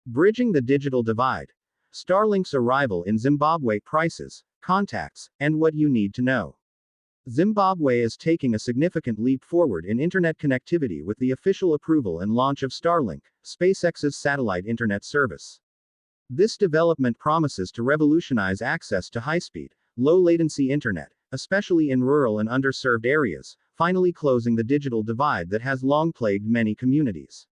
Bridging the digital divide. Starlink's arrival in Zimbabwe, prices, contacts, and what you need to know. Zimbabwe is taking a significant leap forward in internet connectivity with the official approval and launch of Starlink, SpaceX's satellite internet service. This development promises to revolutionize access to high-speed, low-latency internet, especially in rural and underserved areas, finally closing the digital divide that has long plagued many communities.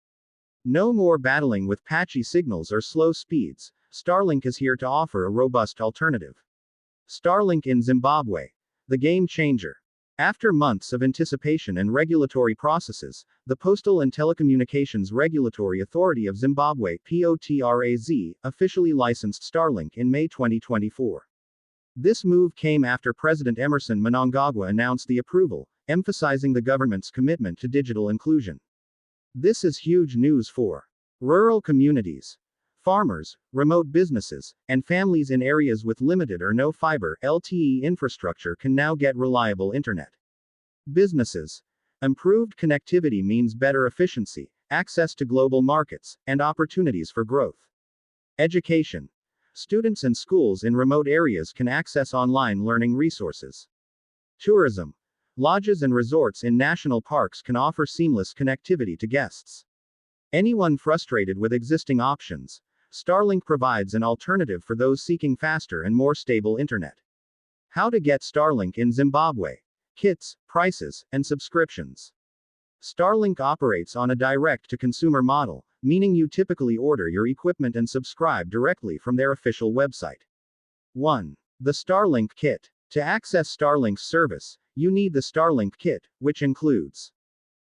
No more battling with patchy signals or slow speeds. Starlink is here to offer a robust alternative. Starlink in Zimbabwe. The game changer. After months of anticipation and regulatory processes, the Postal and Telecommunications Regulatory Authority of Zimbabwe (POTRAZ) officially licensed Starlink in May 2024. This move came after President Emmerson Mnangagwa announced the approval, emphasizing the government's commitment to digital inclusion. This is huge news for rural communities, farmers, remote businesses, and families in areas with limited or no fiber LTE infrastructure can now get reliable internet. Businesses. Improved connectivity means better efficiency, access to global markets, and opportunities for growth. Education. Students and schools in remote areas can access online learning resources. Tourism. Lodges and resorts in national parks can offer seamless connectivity to guests. Anyone frustrated with existing options, Starlink provides an alternative for those seeking faster and more stable internet. How to get Starlink in Zimbabwe. Kits, prices, and subscriptions. Starlink operates on a direct-to-consumer model, meaning you typically order your equipment and subscribe directly from their official website. 1. The Starlink Kit. To access Starlink's service, you need the Starlink Kit, which includes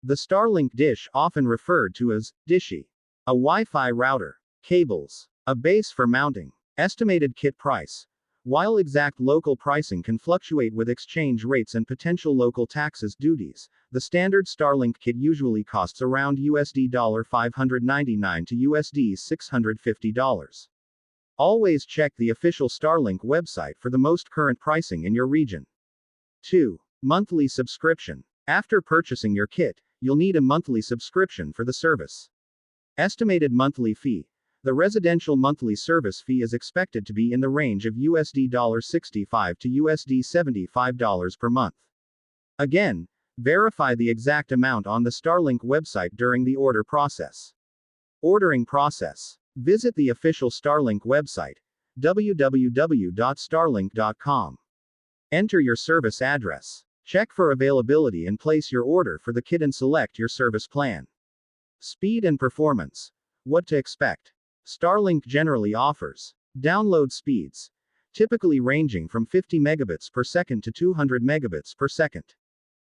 the Starlink dish, often referred to as dishy, a Wi-Fi router, cables, a base for mounting. Estimated kit price. While exact local pricing can fluctuate with exchange rates and potential local taxes duties, the standard Starlink kit usually costs around $599 to $650. Always check the official Starlink website for the most current pricing in your region. 2. Monthly subscription. After purchasing your kit, you'll need a monthly subscription for the service. Estimated monthly fee. The residential monthly service fee is expected to be in the range of $65 to $75 per month. Again, verify the exact amount on the Starlink website during the order process. Ordering process. Visit the official Starlink website, www.starlink.com. Enter your service address. Check for availability and place your order for the kit and select your service plan. Speed and performance. What to expect. Starlink generally offers download speeds, typically ranging from 50 megabits per second to 200 megabits per second.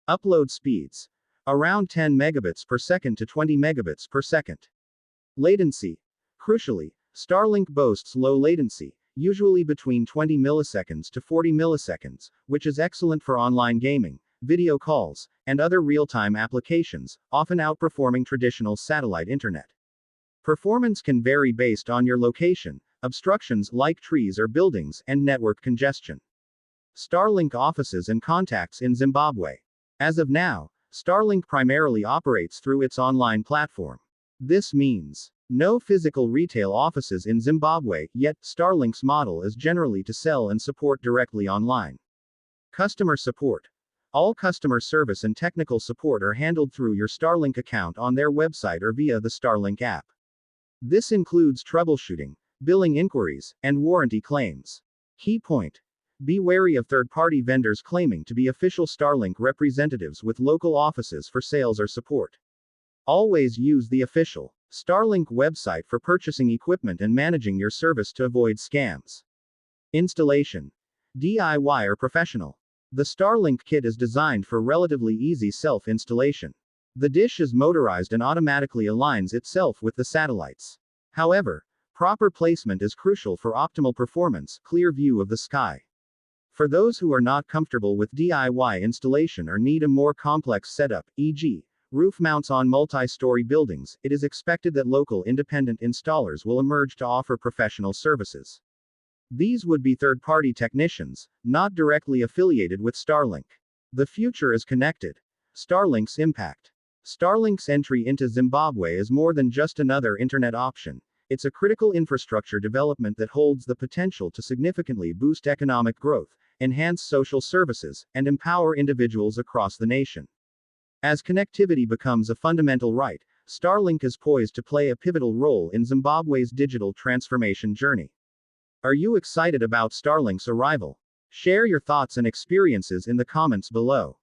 Upload speeds, around 10 megabits per second to 20 megabits per second. Latency. Crucially, Starlink boasts low latency, usually between 20 milliseconds to 40 milliseconds, which is excellent for online gaming, video calls, and other real-time applications, often outperforming traditional satellite internet. Performance can vary based on your location, obstructions like trees or buildings, and network congestion. Starlink offices and contacts in Zimbabwe. As of now, Starlink primarily operates through its online platform. This means no physical retail offices in Zimbabwe, yet Starlink's model is generally to sell and support directly online. Customer support. All customer service and technical support are handled through your Starlink account on their website or via the Starlink app. This includes troubleshooting, billing inquiries, and warranty claims. Key point. Be wary of third-party vendors claiming to be official Starlink representatives with local offices for sales or support. Always use the official Starlink website for purchasing equipment and managing your service to avoid scams. Installation. DIY or professional. The Starlink kit is designed for relatively easy self-installation. The dish is motorized and automatically aligns itself with the satellites. However, proper placement is crucial for optimal performance, clear view of the sky. For those who are not comfortable with DIY installation or need a more complex setup, e.g., roof mounts on multi-story buildings, it is expected that local independent installers will emerge to offer professional services. These would be third-party technicians, not directly affiliated with Starlink. The future is connected. Starlink's impact. Starlink's entry into Zimbabwe is more than just another internet option. It's a critical infrastructure development that holds the potential to significantly boost economic growth, enhance social services, and empower individuals across the nation. As connectivity becomes a fundamental right, Starlink is poised to play a pivotal role in Zimbabwe's digital transformation journey. Are you excited about Starlink's arrival? Share your thoughts and experiences in the comments below.